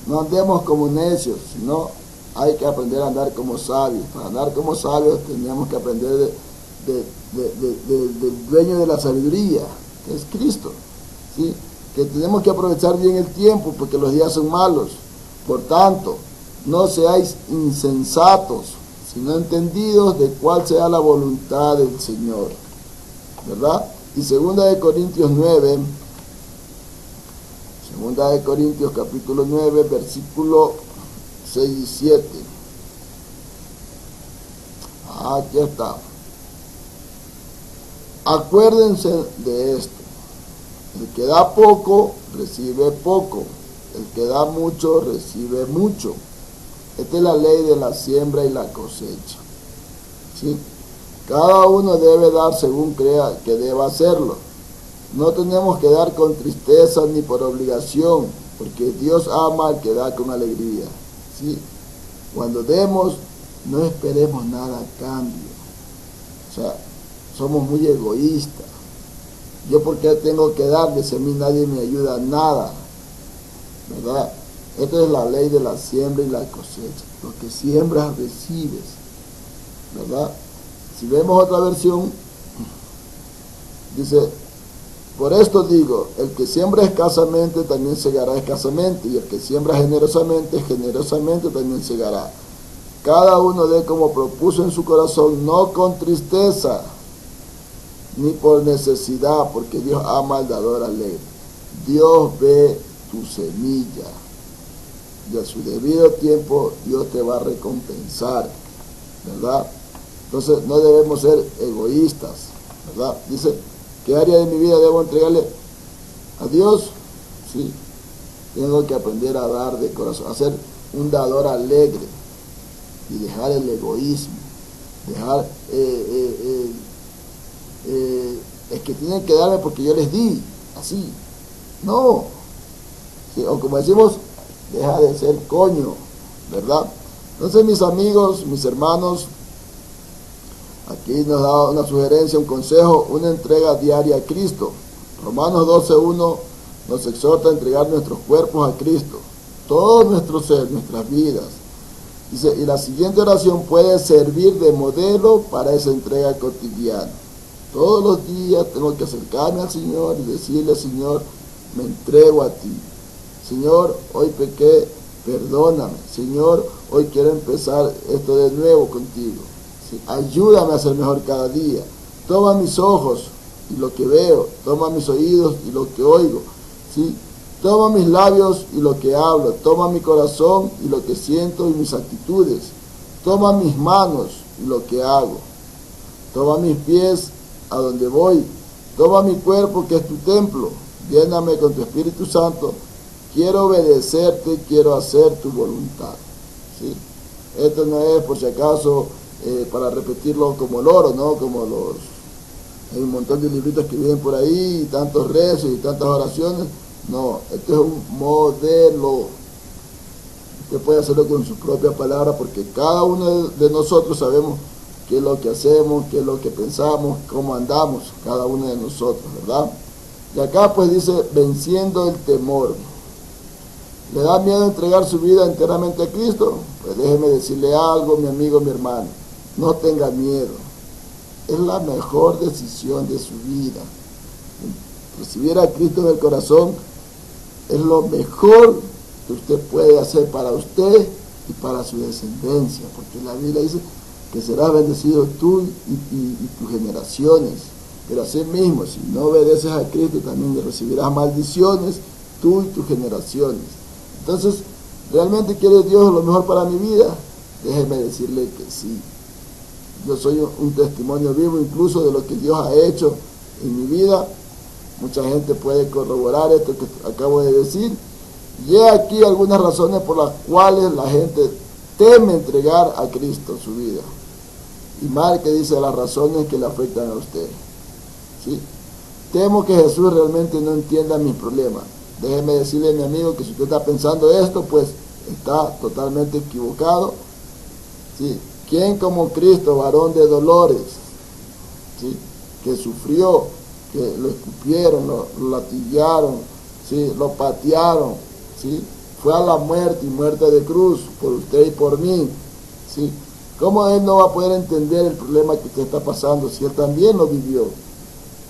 No andemos como necios, sino hay que aprender a andar como sabios. Para andar como sabios tenemos que aprender del dueño de la sabiduría, que es Cristo, ¿sí? Que tenemos que aprovechar bien el tiempo porque los días son malos. Por tanto, no seáis insensatos, sino entendidos de cuál sea la voluntad del Señor, ¿verdad? Y 2 Corintios 9, 2 Corintios capítulo 9, versículo 6 y 7. Aquí está. Acuérdense de esto: el que da poco, recibe poco; el que da mucho, recibe mucho. Esta es la ley de la siembra y la cosecha, ¿sí? Cada uno debe dar según crea que deba hacerlo. No tenemos que dar con tristeza ni por obligación, porque Dios ama al que da con alegría, ¿sí? Cuando demos, no esperemos nada a cambio. O sea, somos muy egoístas. Yo, ¿por qué tengo que darle si a mí nadie me ayuda a nada? ¿Verdad? Esta es la ley de la siembra y la cosecha. Lo que siembras, recibes, ¿verdad? Si vemos otra versión, dice: por esto digo, el que siembra escasamente también segará escasamente, y el que siembra generosamente, generosamente también segará. Cada uno dé como propuso en su corazón, no con tristeza ni por necesidad, porque Dios ama al dador alegre. Dios ve tu semilla, y a su debido tiempo Dios te va a recompensar, ¿verdad? Entonces no debemos ser egoístas, ¿verdad? Dice: ¿qué área de mi vida debo entregarle a Dios? Sí, tengo que aprender a dar de corazón, a ser un dador alegre y dejar el egoísmo, dejar es que tienen que darme porque yo les di, así, no, sí, o como decimos, deja de ser coño, ¿verdad? Entonces, mis amigos, mis hermanos, aquí nos da una sugerencia, un consejo: una entrega diaria a Cristo. Romanos 12:1 nos exhorta a entregar nuestros cuerpos a Cristo, todo nuestro ser, nuestras vidas. Dice, y la siguiente oración puede servir de modelo para esa entrega cotidiana. Todos los días tengo que acercarme al Señor y decirle: Señor, me entrego a ti. Señor, hoy pequé, perdóname. Señor, hoy quiero empezar esto de nuevo contigo. ¿Sí? Ayúdame a ser mejor cada día. Toma mis ojos y lo que veo, toma mis oídos y lo que oigo, ¿sí? Toma mis labios y lo que hablo, toma mi corazón y lo que siento y mis actitudes, toma mis manos y lo que hago, toma mis pies a donde voy, toma mi cuerpo que es tu templo, lléname con tu Espíritu Santo, quiero obedecerte, quiero hacer tu voluntad, ¿sí? Esto no es por si acaso para repetirlo como el oro, ¿no? Como hay un montón de libritos que vienen por ahí, y tantos rezos y tantas oraciones. No, esto es un modelo. Usted puede hacerlo con su propia palabra, porque cada uno de nosotros sabemos qué es lo que hacemos, qué es lo que pensamos, cómo andamos, cada uno de nosotros, ¿verdad? Y acá pues dice, venciendo el temor. ¿Le da miedo entregar su vida enteramente a Cristo? Pues déjeme decirle algo, mi amigo, mi hermano. No tenga miedo. Es la mejor decisión de su vida. Recibir a Cristo en el corazón es lo mejor que usted puede hacer para usted y para su descendencia, porque la Biblia dice que serás bendecido tú y tus generaciones. Pero así mismo, si no obedeces a Cristo, también recibirás maldiciones tú y tus generaciones. Entonces, ¿realmente quiere Dios lo mejor para mi vida? Déjeme decirle que sí. Yo soy un testimonio vivo incluso de lo que Dios ha hecho en mi vida. Mucha gente puede corroborar esto que acabo de decir. Y he aquí algunas razones por las cuales la gente teme entregar a Cristo su vida. Y Marque dice las razones que le afectan a usted, ¿sí? Temo que Jesús realmente no entienda mis problemas. Déjeme decirle, mi amigo, que si usted está pensando esto, pues está totalmente equivocado, ¿sí? ¿Quién como Cristo, varón de dolores, ¿sí? Que sufrió, que lo escupieron, lo latigaron, ¿sí? Lo patearon, ¿sí? Fue a la muerte y muerte de cruz por usted y por mí, ¿sí? ¿Cómo él no va a poder entender el problema que usted está pasando si él también lo vivió,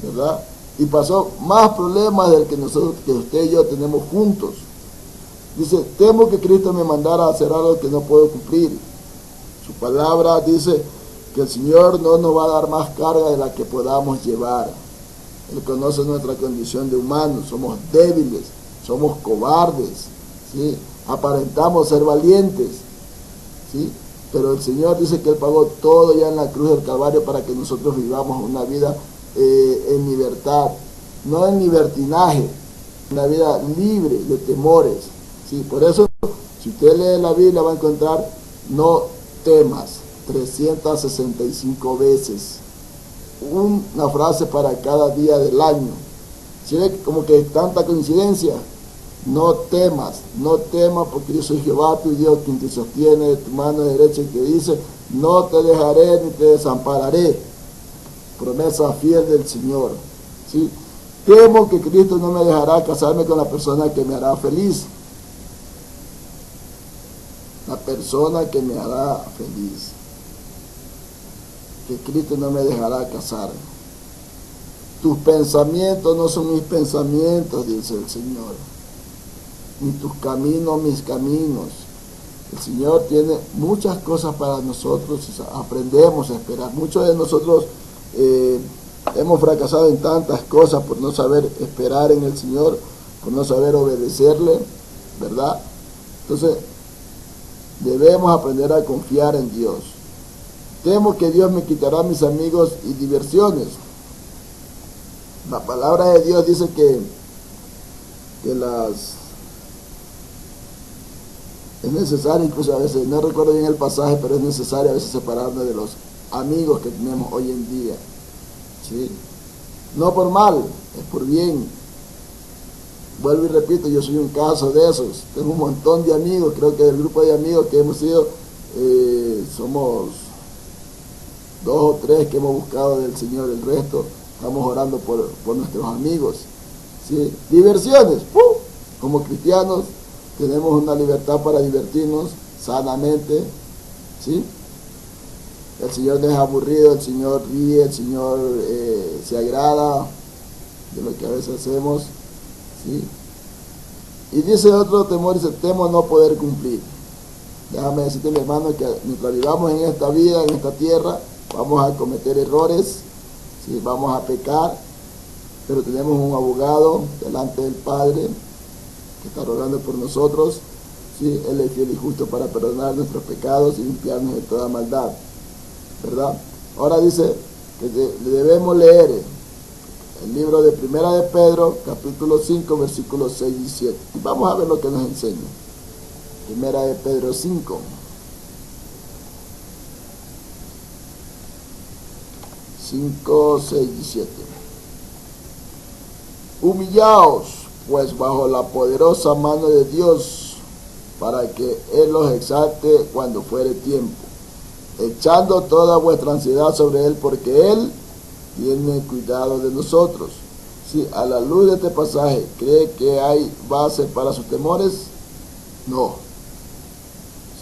¿verdad? Y pasó más problemas del que nosotros, que usted y yo tenemos juntos. Dice, temo que Cristo me mandara a hacer algo que no puedo cumplir. Su palabra dice que el Señor no nos va a dar más carga de la que podamos llevar. Él conoce nuestra condición de humanos, somos débiles, somos cobardes, ¿sí? Aparentamos ser valientes, ¿sí? Pero el Señor dice que Él pagó todo ya en la cruz del Calvario para que nosotros vivamos una vida en libertad, no en libertinaje, una vida libre de temores, ¿sí? Por eso, si usted lee la Biblia va a encontrar no temas 365 veces, una frase para cada día del año. ¿Sí ve como que tanta coincidencia? No temas porque yo soy Jehová tu Dios quien te sostiene de tu mano derecha y te dice, no te dejaré ni te desampararé. Promesa fiel del Señor, ¿sí? Temo que Cristo no me dejará casarme con la persona que me hará feliz. La persona que me hará feliz. Que Cristo no me dejará casarme. Tus pensamientos no son mis pensamientos, dice el Señor. Ni tus caminos, mis caminos. El Señor tiene muchas cosas para nosotros, aprendemos a esperar. Muchos de nosotros hemos fracasado en tantas cosas por no saber esperar en el Señor, por no saber obedecerle, ¿verdad? Entonces, debemos aprender a confiar en Dios. Temo que Dios me quitará mis amigos y diversiones. La palabra de Dios dice que es necesario, incluso a veces, no recuerdo bien el pasaje, pero es necesario a veces separarnos de los amigos que tenemos hoy en día, ¿sí? No por mal, es por bien. Vuelvo y repito, yo soy un caso de esos. Tengo un montón de amigos, creo que del grupo de amigos que hemos sido, somos 2 o 3 que hemos buscado del Señor, el resto estamos orando por nuestros amigos, ¿sí? Diversiones, como cristianos tenemos una libertad para divertirnos sanamente, ¿sí? El Señor no es aburrido, el Señor ríe, el Señor se agrada de lo que a veces hacemos, ¿sí? Y dice otro temor, dice, temo no poder cumplir. Déjame decirte, mi hermano, que mientras vivamos en esta vida, en esta tierra, vamos a cometer errores, ¿sí? Vamos a pecar, pero tenemos un abogado delante del Padre que está rogando por nosotros, ¿sí? Él es fiel y justo para perdonar nuestros pecados y limpiarnos de toda maldad, ¿verdad? Ahora dice que debemos leer el libro de Primera de Pedro, capítulo 5, versículos 6 y 7. Y vamos a ver lo que nos enseña. Primera de Pedro 5. 5, 6 y 7. Humillaos, pues, bajo la poderosa mano de Dios, para que Él los exalte cuando fuere tiempo, echando toda vuestra ansiedad sobre Él, porque Él tiene cuidado de nosotros. Si a la luz de este pasaje cree que hay base para sus temores, no.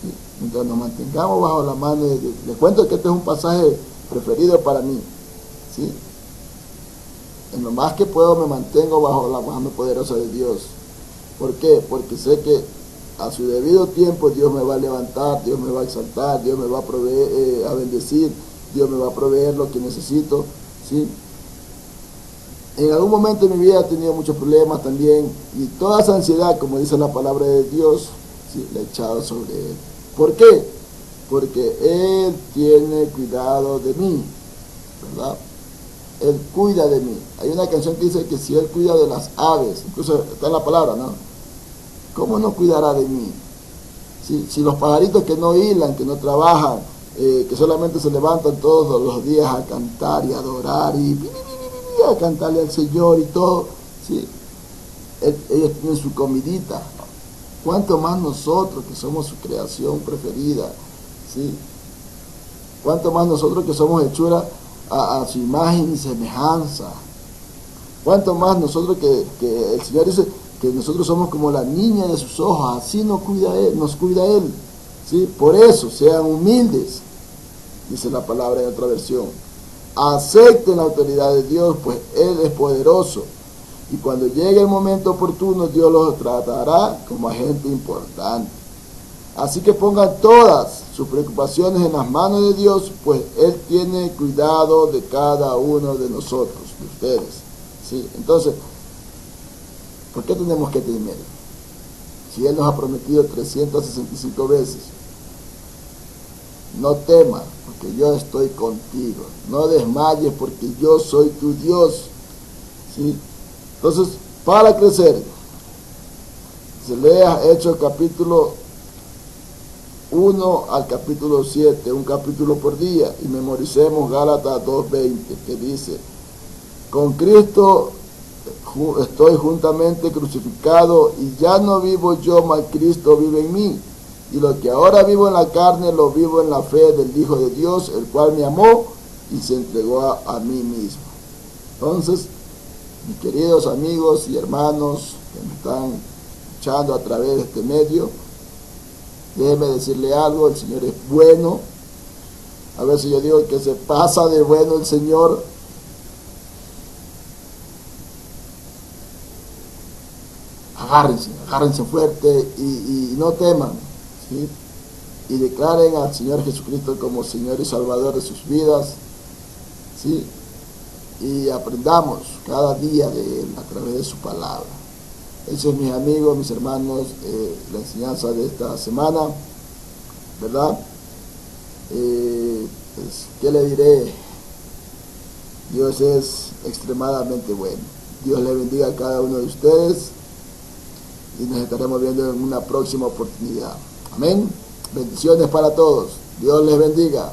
¿Sí? Mientras nos mantengamos bajo la mano de Dios. Les cuento que este es un pasaje preferido para mí, ¿sí? En lo más que puedo me mantengo bajo la mano poderosa de Dios. ¿Por qué? Porque sé que a su debido tiempo Dios me va a levantar, Dios me va a exaltar, Dios me va a proveer, a bendecir, Dios me va a proveer lo que necesito, ¿sí? En algún momento de mi vida he tenido muchos problemas también, y toda esa ansiedad, como dice la palabra de Dios, ¿sí?, la he echado sobre Él. ¿Por qué? Porque Él tiene cuidado de mí, ¿verdad? Él cuida de mí. Hay una canción que dice que si Él cuida de las aves, incluso está en la palabra, ¿no? ¿Cómo no cuidará de mí? Si los pajaritos que no hilan, que no trabajan, que solamente se levantan todos los días a cantar y a adorar y a cantarle al Señor y todo, ¿sí? Ellos tienen su comidita. ¿Cuánto más nosotros que somos su creación preferida? ¿Sí? ¿Cuánto más nosotros que somos hechura a su imagen y semejanza? ¿Cuánto más nosotros que el Señor dice que nosotros somos como la niña de sus ojos, así nos cuida Él, ¿sí? Por eso, sean humildes, dice la palabra en otra versión. Acepten la autoridad de Dios, pues Él es poderoso. Y cuando llegue el momento oportuno, Dios los tratará como a gente importante. Así que pongan todas sus preocupaciones en las manos de Dios, pues Él tiene cuidado de cada uno de nosotros, de ustedes. ¿Sí? Entonces, ¿por qué tenemos que temer? Si Él nos ha prometido 365 veces, no temas, porque yo estoy contigo. No desmayes, porque yo soy tu Dios. ¿Sí? Entonces, para crecer, se lea Hechos capítulo 1 al capítulo 7, un capítulo por día, y memoricemos Gálatas 2:20, que dice: con Cristo estoy juntamente crucificado, y ya no vivo yo, mas Cristo vive en mí. Y lo que ahora vivo en la carne, lo vivo en la fe del Hijo de Dios, el cual me amó y se entregó a mí mismo. Entonces, mis queridos amigos y hermanos que me están escuchando a través de este medio, déjeme decirle algo: el Señor es bueno. A veces yo digo que se pasa de bueno el Señor. Agárrense fuerte y no teman, ¿sí? Y declaren al Señor Jesucristo como Señor y Salvador de sus vidas, ¿sí? Y aprendamos cada día de Él a través de su palabra. Eso es, mis amigos, mis hermanos, la enseñanza de esta semana, ¿verdad? Pues, ¿qué le diré? Dios es extremadamente bueno. Dios le bendiga a cada uno de ustedes y nos estaremos viendo en una próxima oportunidad. Amén. Bendiciones para todos. Dios les bendiga.